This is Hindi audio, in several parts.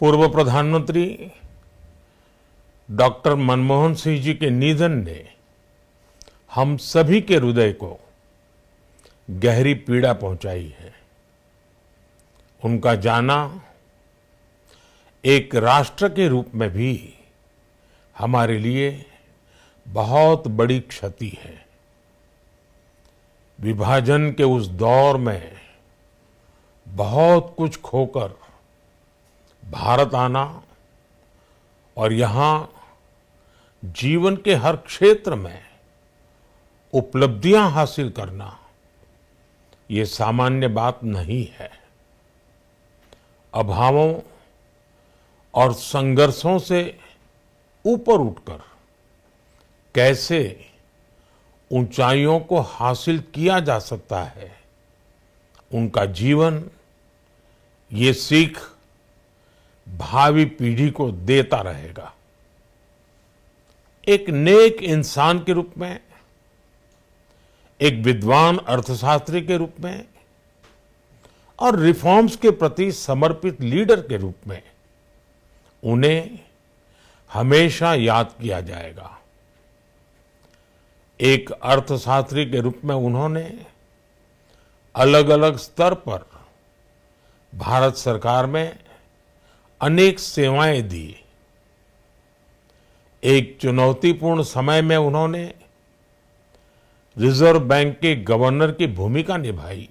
पूर्व प्रधानमंत्री डॉक्टर मनमोहन सिंह जी के निधन ने हम सभी के हृदय को गहरी पीड़ा पहुंचाई है। उनका जाना एक राष्ट्र के रूप में भी हमारे लिए बहुत बड़ी क्षति है। विभाजन के उस दौर में बहुत कुछ खोकर भारत आना और यहाँ जीवन के हर क्षेत्र में उपलब्धियां हासिल करना ये सामान्य बात नहीं है। अभावों और संघर्षों से ऊपर उठकर कैसे ऊंचाइयों को हासिल किया जा सकता है, उनका जीवन ये सीख भावी पीढ़ी को देता रहेगा। एक नेक इंसान के रूप में, एक विद्वान अर्थशास्त्री के रूप में और रिफॉर्म्स के प्रति समर्पित लीडर के रूप में उन्हें हमेशा याद किया जाएगा। एक अर्थशास्त्री के रूप में उन्होंने अलग अलग स्तर पर भारत सरकार में अनेक सेवाएं दी। एक चुनौतीपूर्ण समय में उन्होंने रिजर्व बैंक के गवर्नर की भूमिका निभाई।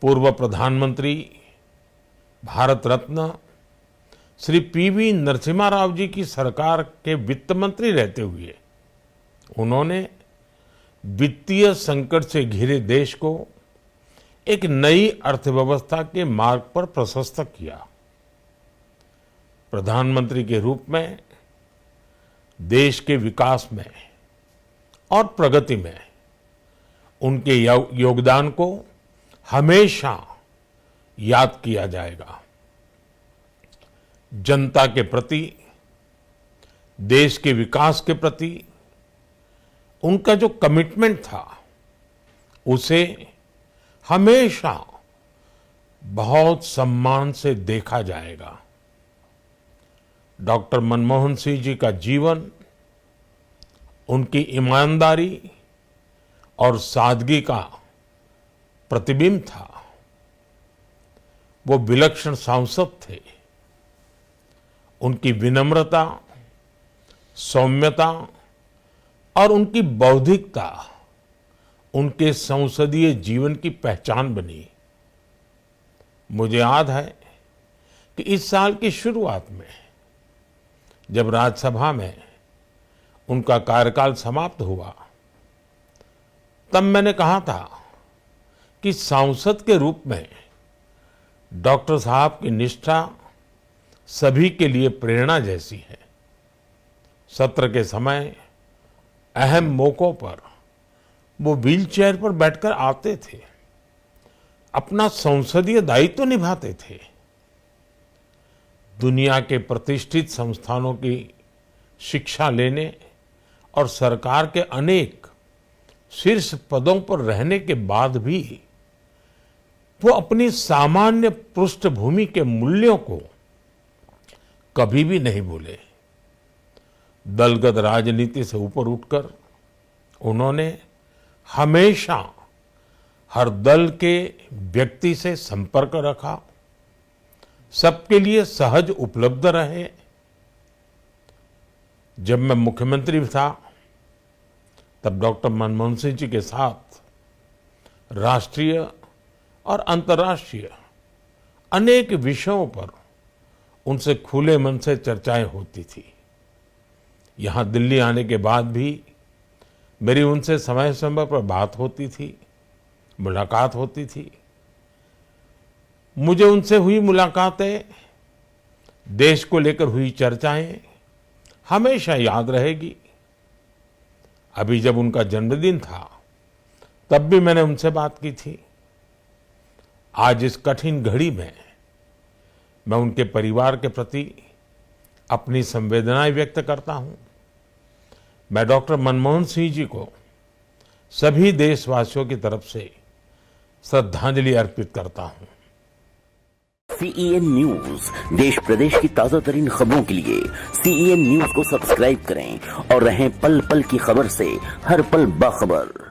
पूर्व प्रधानमंत्री भारत रत्न श्री पीवी नरसिम्हा राव जी की सरकार के वित्त मंत्री रहते हुए उन्होंने वित्तीय संकट से घिरे देश को एक नई अर्थव्यवस्था के मार्ग पर प्रशस्त किया। प्रधानमंत्री के रूप में देश के विकास में और प्रगति में उनके योगदान को हमेशा याद किया जाएगा। जनता के प्रति, देश के विकास के प्रति उनका जो कमिटमेंट था उसे हमेशा बहुत सम्मान से देखा जाएगा। डॉक्टर मनमोहन सिंह जी का जीवन उनकी ईमानदारी और सादगी का प्रतिबिंब था। वो विलक्षण सांसद थे। उनकी विनम्रता, सौम्यता और उनकी बौद्धिकता उनके संसदीय जीवन की पहचान बनी। मुझे याद है कि इस साल की शुरुआत में जब राज्यसभा में उनका कार्यकाल समाप्त हुआ, तब मैंने कहा था कि सांसद के रूप में डॉक्टर साहब की निष्ठा सभी के लिए प्रेरणा जैसी है। सत्र के समय अहम मौकों पर वो व्हीलचेयर पर बैठकर आते थे, अपना संसदीय दायित्व निभाते थे। दुनिया के प्रतिष्ठित संस्थानों की शिक्षा लेने और सरकार के अनेक शीर्ष पदों पर रहने के बाद भी वो अपनी सामान्य पृष्ठभूमि के मूल्यों को कभी भी नहीं भूले। दलगत राजनीति से ऊपर उठकर उन्होंने हमेशा हर दल के व्यक्ति से संपर्क रखा, सबके लिए सहज उपलब्ध रहे। जब मैं मुख्यमंत्री था तब डॉक्टर मनमोहन सिंह जी के साथ राष्ट्रीय और अंतर्राष्ट्रीय अनेक विषयों पर उनसे खुले मन से चर्चाएं होती थी। यहाँ दिल्ली आने के बाद भी मेरी उनसे समय समय पर बात होती थी, मुलाकात होती थी। मुझे उनसे हुई मुलाकातें, देश को लेकर हुई चर्चाएं हमेशा याद रहेगी। अभी जब उनका जन्मदिन था तब भी मैंने उनसे बात की थी। आज इस कठिन घड़ी में मैं उनके परिवार के प्रति अपनी संवेदनाएं व्यक्त करता हूं। मैं डॉक्टर मनमोहन सिंह जी को सभी देशवासियों की तरफ से श्रद्धांजलि अर्पित करता हूं। CEN न्यूज देश प्रदेश की ताजा तरीन खबरों के लिए CEN न्यूज को सब्सक्राइब करें और रहें पल पल की खबर से हर पल बाखबर।